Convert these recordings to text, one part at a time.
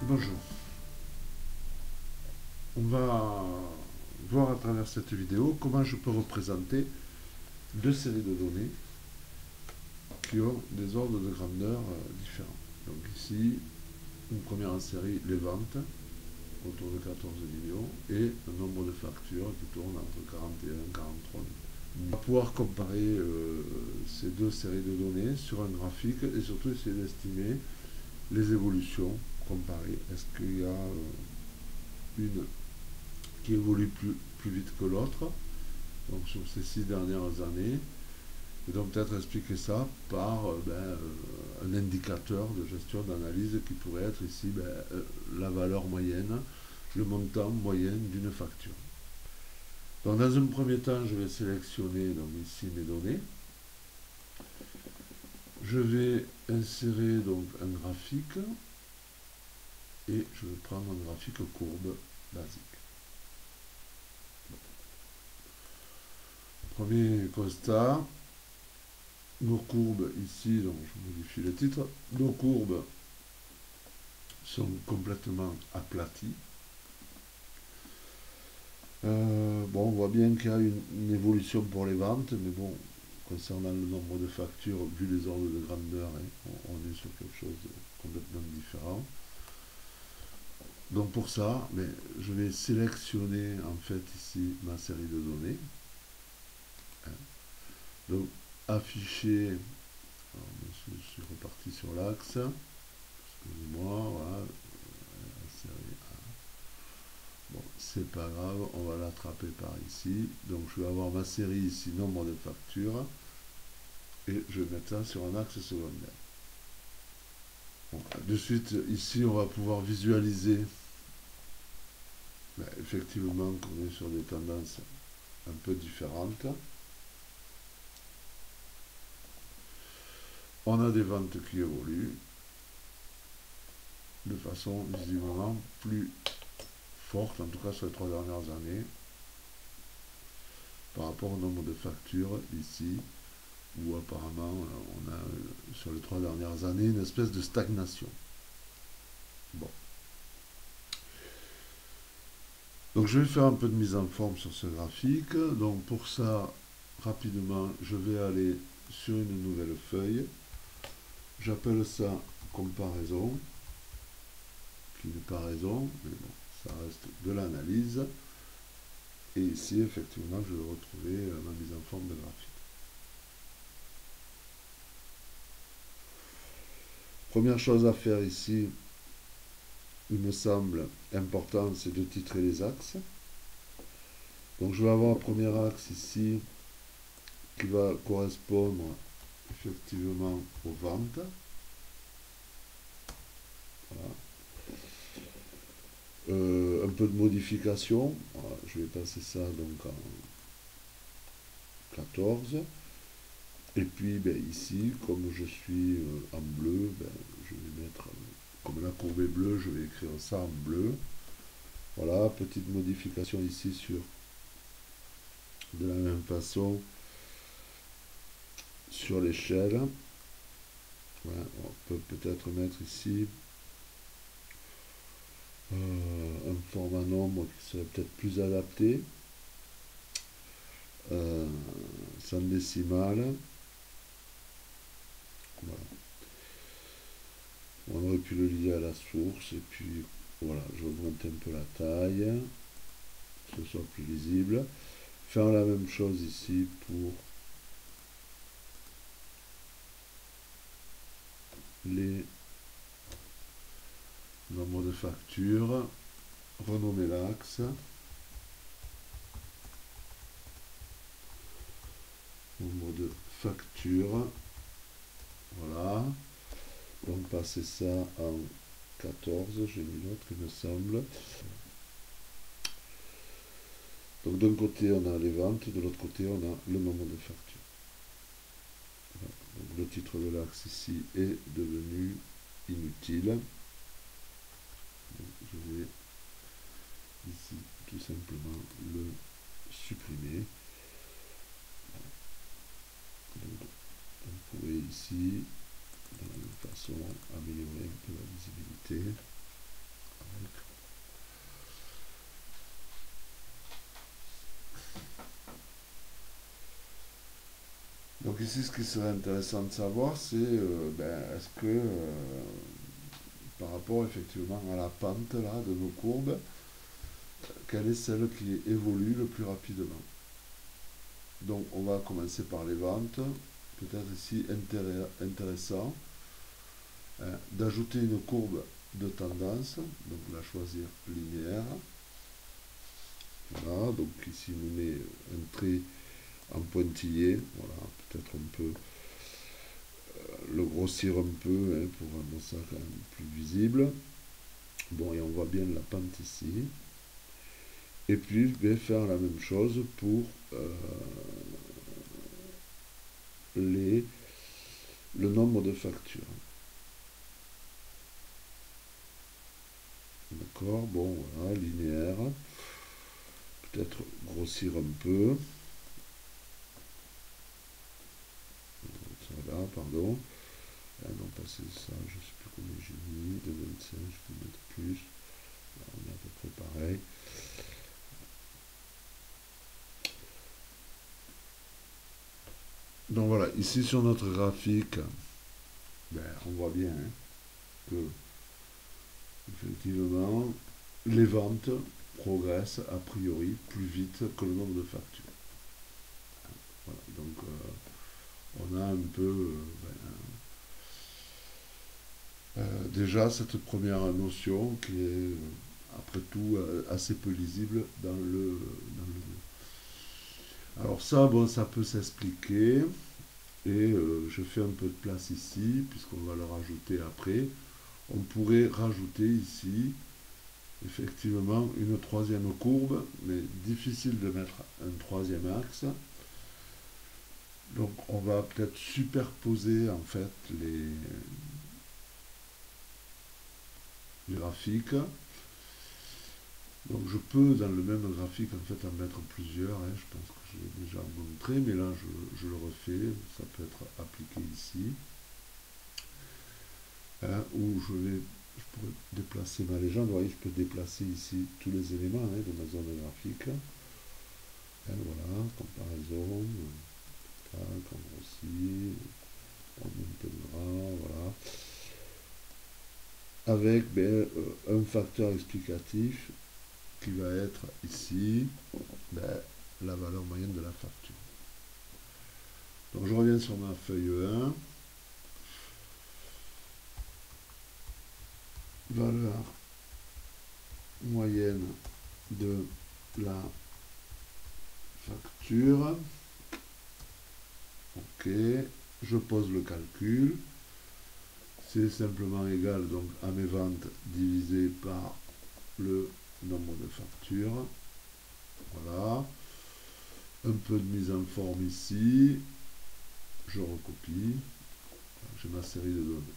Bonjour, on va voir à travers cette vidéo comment je peux représenter deux séries de données qui ont des ordres de grandeur différents. Donc ici, une première série, les ventes, autour de 14 millions, et un nombre de factures qui tourne entre 41 et 43 millions. On va pouvoir comparer ces deux séries de données sur un graphique et surtout essayer d'estimer les évolutions, comparer. Est-ce qu'il y a une qui évolue plus vite que l'autre, donc sur ces 6 dernières années, et donc peut-être expliquer ça par un indicateur de gestion d'analyse qui pourrait être ici la valeur moyenne, le montant moyen d'une facture. Donc dans un premier temps, je vais sélectionner donc ici mes données. Je vais insérer donc un graphique et je vais prendre un graphique courbe basique. Premier constat, nos courbes ici, donc je modifie le titre, nos courbes sont complètement aplaties. Bon, on voit bien qu'il y a une évolution pour les ventes, mais bon, concernant le nombre de factures, vu les ordres de grandeur, hein, on est sur quelque chose de complètement différent. Donc pour ça, je vais sélectionner en fait ici ma série de données. Hein. Donc afficher, alors, je suis reparti sur l'axe, excusez-moi, voilà, la série A. Bon, c'est pas grave, on va l'attraper par ici. Donc je vais avoir ma série ici, nombre de factures, et je vais mettre ça sur un axe secondaire. Bon, de suite, ici, on va pouvoir visualiser effectivement qu'on est sur des tendances un peu différentes. On a des ventes qui évoluent de façon visiblement plus forte, en tout cas sur les 3 dernières années, par rapport au nombre de factures ici, où apparemment on a sur les 3 dernières années une espèce de stagnation. Bon. Donc je vais faire un peu de mise en forme sur ce graphique. Donc pour ça, rapidement, je vais aller sur une nouvelle feuille. J'appelle ça comparaison, qui n'est pas raison, mais bon, ça reste de l'analyse. Et ici, effectivement, je vais retrouver ma mise en forme de graphique. Première chose à faire ici, il me semble important, c'est de titrer les axes. Donc je vais avoir un premier axe ici qui va correspondre effectivement aux ventes. Voilà. Un peu de modification. Voilà, je vais passer ça donc en 14. Et puis ici, comme je suis en bleu, je vais mettre, comme la courbe est bleue, je vais écrire ça en bleu. Voilà, petite modification ici sur de la même façon sur l'échelle. Voilà, on peut peut-être mettre ici un format nombre qui serait peut-être plus adapté. 100 décimales. Voilà. On aurait pu le lier à la source et puis voilà, je augmente un peu la taille, que ce soit plus lisible. Faire la même chose ici pour les nombres de factures. Renommer l'axe. Nombre de factures. Voilà. Donc passer ça en 14, j'ai mis l'autre il me semble. Donc d'un côté on a les ventes, de l'autre côté on a le nombre de factures. Voilà. Donc le titre de l'axe ici est devenu inutile. Donc je vais ici tout simplement le supprimer. Donc, vous pouvez ici, de la même façon, améliorer un peu la visibilité. Donc ici, ce qui serait intéressant de savoir, c'est est-ce que par rapport effectivement à la pente là, de nos courbes, quelle est celle qui évolue le plus rapidement. Donc on va commencer par les ventes. Peut-être ici intéressant d'ajouter une courbe de tendance, donc la choisir linéaire. Voilà, donc ici on met un trait en pointillé, voilà, peut-être on peut le grossir un peu pour rendre ça quand même plus visible. Bon, et on voit bien la pente ici. Et puis je vais faire la même chose pour le nombre de factures. D'accord, bon, voilà, linéaire. Peut-être grossir un peu. Ça là, pardon. Ah non, pas c'est ça, je ne sais plus combien j'ai mis. De 25, je vais mettre plus. Là, on est à peu près pareil. Donc voilà, ici sur notre graphique, on voit bien que effectivement les ventes progressent a priori plus vite que le nombre de factures. Voilà, donc on a un peu déjà cette première notion qui est après tout assez peu lisible dans le Alors ça, bon, ça peut s'expliquer. Et je fais un peu de place ici, puisqu'on va le rajouter après. On pourrait rajouter ici, effectivement, une troisième courbe, mais difficile de mettre un troisième axe. Donc on va peut-être superposer en fait les graphiques. Donc je peux dans le même graphique en fait en mettre plusieurs, je pense que je l'ai déjà montré, mais là je le refais, ça peut être appliqué ici. Où je pourrais déplacer ma légende. Vous voyez, je peux déplacer ici tous les éléments de ma zone graphique. Voilà, comparaison, tac, on grossit, on maintiendra, voilà. Avec un facteur explicatif qui va être ici la valeur moyenne de la facture. Donc je reviens sur ma feuille 1. Valeur moyenne de la facture. Ok, je pose le calcul. C'est simplement égal donc à mes ventes divisé par le nombre de factures. Voilà. Un peu de mise en forme ici. Je recopie. J'ai ma série de données.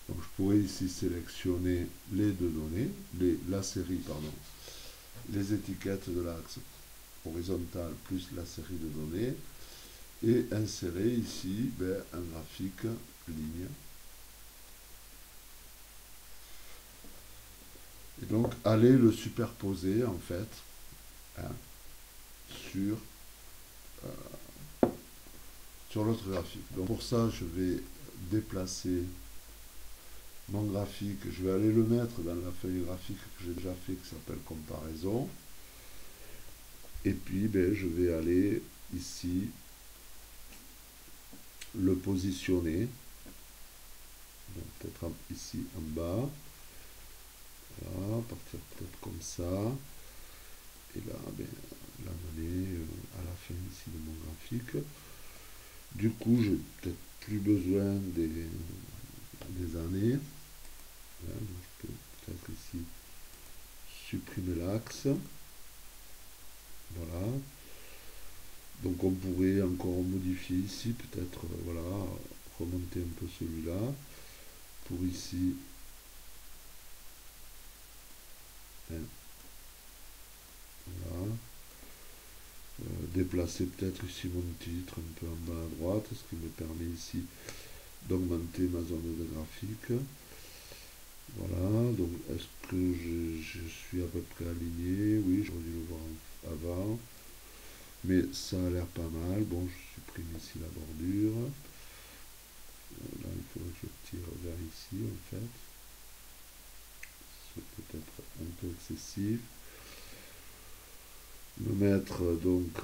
Donc je pourrais ici sélectionner les deux données, la série, pardon, les étiquettes de l'axe horizontal plus la série de données et insérer ici un graphique ligne. Et donc aller le superposer en fait sur l'autre graphique. Donc pour ça je vais déplacer mon graphique, je vais aller le mettre dans la feuille graphique que j'ai déjà fait qui s'appelle comparaison. Et puis je vais aller ici le positionner. Donc peut-être ici en bas. Voilà, partir peut-être comme ça. Et là, l'amener à la fin ici de mon graphique. Du coup, j'ai peut-être plus besoin des années. Donc je peux peut-être ici supprimer l'axe. Voilà. Donc on pourrait encore modifier ici, peut-être, voilà, remonter un peu celui-là. Pour ici, voilà. Déplacer peut-être ici mon titre un peu en bas à droite, ce qui me permet ici d'augmenter ma zone de graphique. Voilà, donc est-ce que je suis à peu près aligné? Oui, j'aurais dû le voir avant. Mais ça a l'air pas mal. Bon, je supprime ici la bordure. Là, il faudrait que je tire vers ici, en fait. C'est peut-être un peu excessif. Le mettre donc à,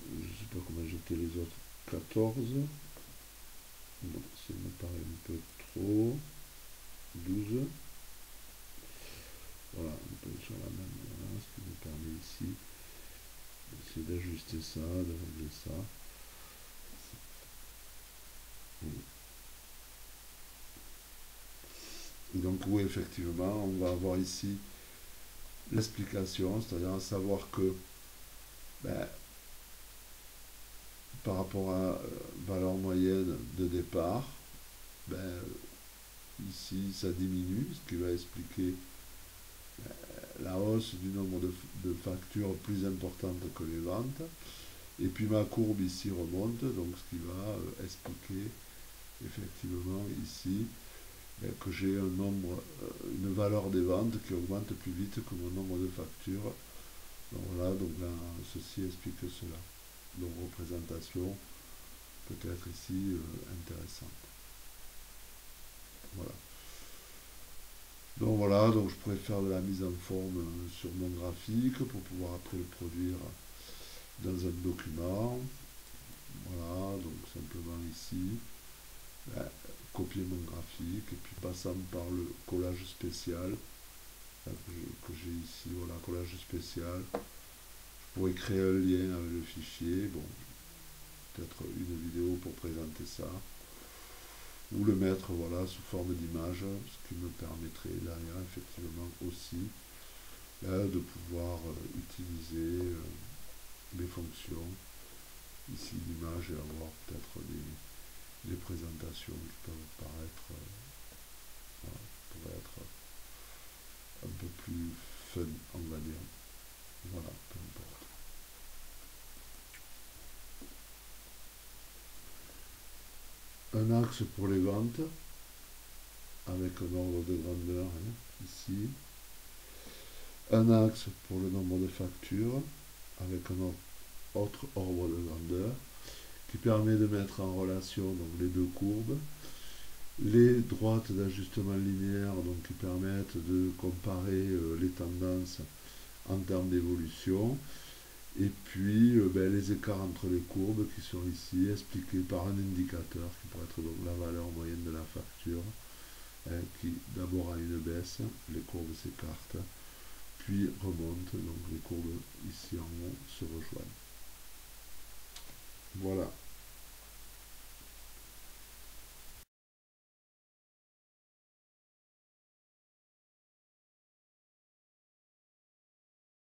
je ne sais pas comment jeter les autres, 14. Non, ça me paraît un peu trop. 12. Voilà, un peu sur la même, voilà, ce qui me permet ici d'essayer d'ajuster ça, de régler ça. Donc oui, effectivement, on va avoir ici l'explication, c'est-à-dire à savoir que ben, par rapport à valeur moyenne de départ, ben, ici ça diminue, ce qui va expliquer la hausse du nombre de factures plus importante que les ventes. Et puis ma courbe ici remonte, donc ce qui va expliquer effectivement ici que j'ai un nombre, une valeur des ventes qui augmente plus vite que mon nombre de factures. Donc voilà, donc là, ceci explique cela. Donc représentation peut-être ici intéressante. Voilà. Donc voilà, donc je pourrais faire de la mise en forme sur mon graphique pour pouvoir après le produire dans un document. Voilà, donc simplement ici, ben, copier mon graphique et puis passant par le collage spécial que j'ai ici, voilà, collage spécial. Je pourrais créer un lien avec le fichier, bon, peut-être une vidéo pour présenter ça, ou le mettre voilà, sous forme d'image, ce qui me permettrait derrière effectivement aussi de pouvoir utiliser les fonctions ici d'image et avoir peut-être des présentations qui peuvent paraître voilà, pourraient être un peu plus fun, on va dire. Voilà, peu importe. Un axe pour les ventes avec un ordre de grandeur ici. Un axe pour le nombre de factures avec un autre ordre de grandeur qui permet de mettre en relation donc, les deux courbes. Les droites d'ajustement linéaire donc, qui permettent de comparer les tendances en termes d'évolution. Et puis ben, les écarts entre les courbes qui sont ici expliqués par un indicateur qui pourrait être donc la valeur moyenne de la facture qui d'abord a une baisse, les courbes s'écartent, puis remontent, donc les courbes ici en haut se rejoignent. Voilà.